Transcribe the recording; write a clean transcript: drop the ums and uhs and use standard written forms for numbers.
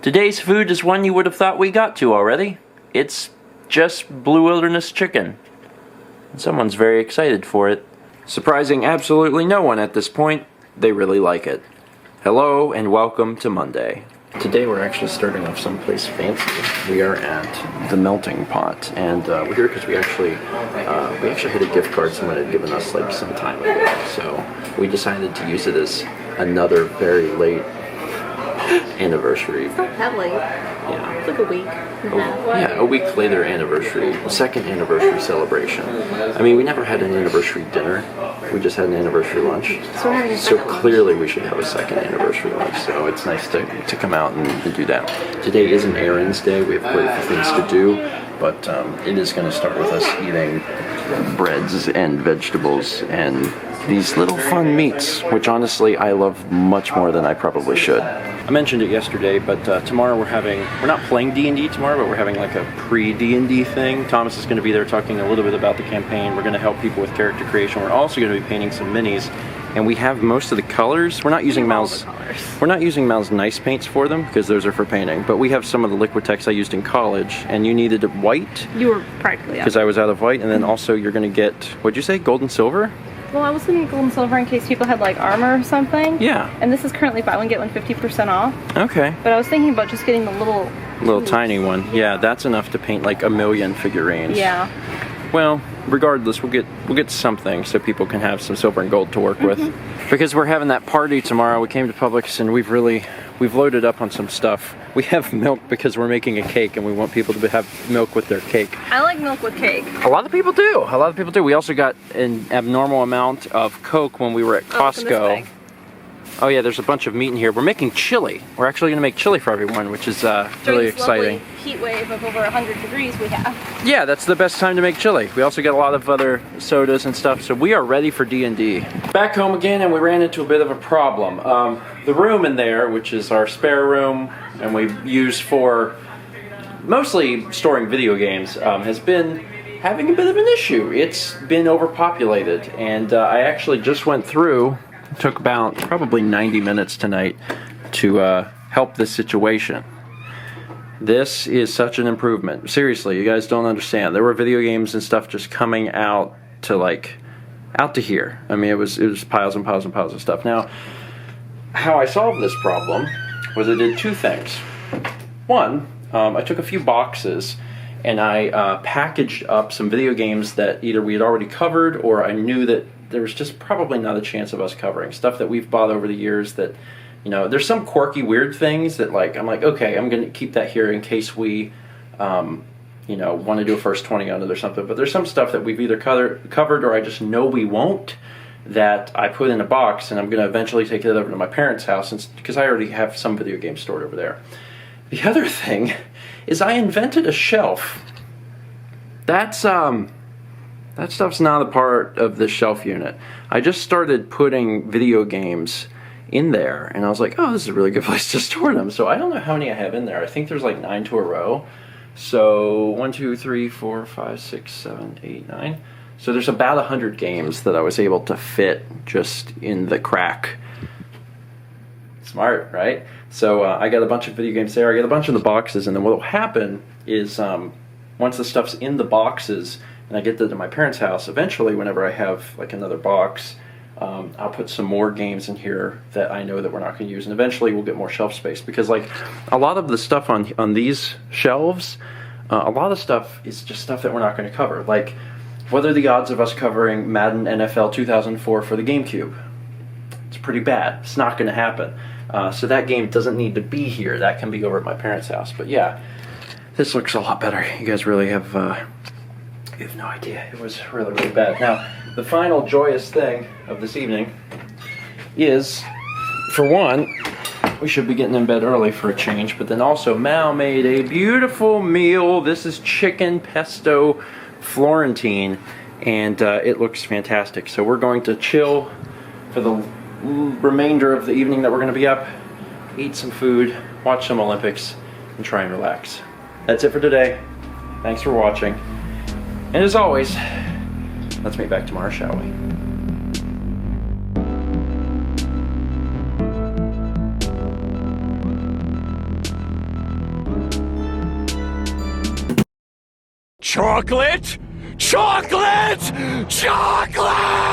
Today's food is one you would have thought we got to already. It's just Blue Wilderness chicken. And someone's very excited for it. Surprising absolutely no one at this point, they really like it. Hello and welcome to Monday. Today we're actually starting off someplace fancy. We are at the Melting Pot, and we're here because we actually had a gift card someone had given us like some time ago. So we decided to use it as another very late anniversary. It's not that late. Yeah. It's like a week and a half. Yeah, a week later anniversary, second anniversary celebration. I mean, we never had an anniversary dinner. We just had an anniversary lunch. So we're having a So second lunch. clearly we should have a second anniversary lunch. So it's nice to come out and do that. Today is an errands day. We have quite a few things to do, but it is going to start with us eating breads and vegetables and these little fun meats, which honestly I love much more than I probably should. I mentioned it yesterday, but tomorrow we're not playing D&D tomorrow, but we're having like a pre-D&D thing. Thomas is going to be there talking a little bit about the campaign. We're going to help people with character creation. We're also going to be painting some minis, and we have most of the colors. We're not using Mal's nice paints for them because those are for painting, but we have some of the Liquitex I used in college, and you needed white. You were practically out. Because I was out of white, and then also you're going to get, what'd you say, gold and silver? Well, I was looking at gold and silver in case people had like armor or something. Yeah. And this is currently buy one get one 50% off. Okay. But I was thinking about just getting the little Tiny one. Yeah, that's enough to paint like 1,000,000 figurines. Yeah. Well, regardless, we'll get something so people can have some silver and gold to work with. Because we're having that party tomorrow. We came to Publix and we've loaded up on some stuff. We have milk because we're making a cake and we want people to have milk with their cake. I like milk with cake. A lot of people do. A lot of people do. We also got an abnormal amount of Coke when we were at Costco. Oh yeah, there's a bunch of meat in here. We're making chili. We're actually going to make chili for everyone, which is really exciting. Heat wave of over 100 degrees we have. Yeah, that's the best time to make chili. We also got a lot of other sodas and stuff, so we are ready for D&D. Back home again, and we ran into a bit of a problem. The room in there, which is our spare room, and we use for mostly storing video games, has been having a bit of an issue. It's been overpopulated, and I actually just went through, took about probably 90 minutes tonight to help this situation. This is such an improvement. Seriously, you guys don't understand. There were video games and stuff just coming out to here. I mean, it was piles and piles and piles of stuff. Now, how I solved this problem was I did two things. One, I took a few boxes and I packaged up some video games that either we had already covered or I knew that there was just probably not a chance of us covering. Stuff that we've bought over the years that, you know, there's some quirky, weird things that I'm like, okay, I'm going to keep that here in case we, want to do a first 20 on it or something. But there's some stuff that we've either covered or I just know we won't, that I put in a box and I'm going to eventually take it over to my parents' house because I already have some video games stored over there. The other thing is I invented a shelf. That stuff's not a part of the shelf unit. I just started putting video games in there, and I was like, oh, this is a really good place to store them. So I don't know how many I have in there. I think there's like 9 to a row. So 1, 2, 3, 4, 5, 6, 7, 8, 9. So there's about 100 games that I was able to fit just in the crack. Smart, right? So I got a bunch of video games there. I got a bunch of the boxes, and then what will happen is once the stuff's in the boxes and I get that to my parents' house, eventually whenever I have like another box, I'll put some more games in here that I know that we're not going to use, and eventually we'll get more shelf space, because like a lot of the stuff on these shelves, a lot of stuff is just stuff that we're not going to cover. Like, what are the odds of us covering Madden NFL 2004 for the GameCube? It's pretty bad. It's not going to happen. So that game doesn't need to be here. That can be over at my parents' house. But yeah, this looks a lot better. You guys really have you have no idea. It was really, really bad. Now, the final joyous thing of this evening is, for one, we should be getting in bed early for a change, but then also Mal made a beautiful meal. This is chicken pesto Florentine, and it looks fantastic. So we're going to chill for the remainder of the evening that we're going to be up, eat some food, watch some Olympics, and try and relax. That's it for today. Thanks for watching. And as always, let's meet back tomorrow, shall we? Chocolate! Chocolate! Chocolate!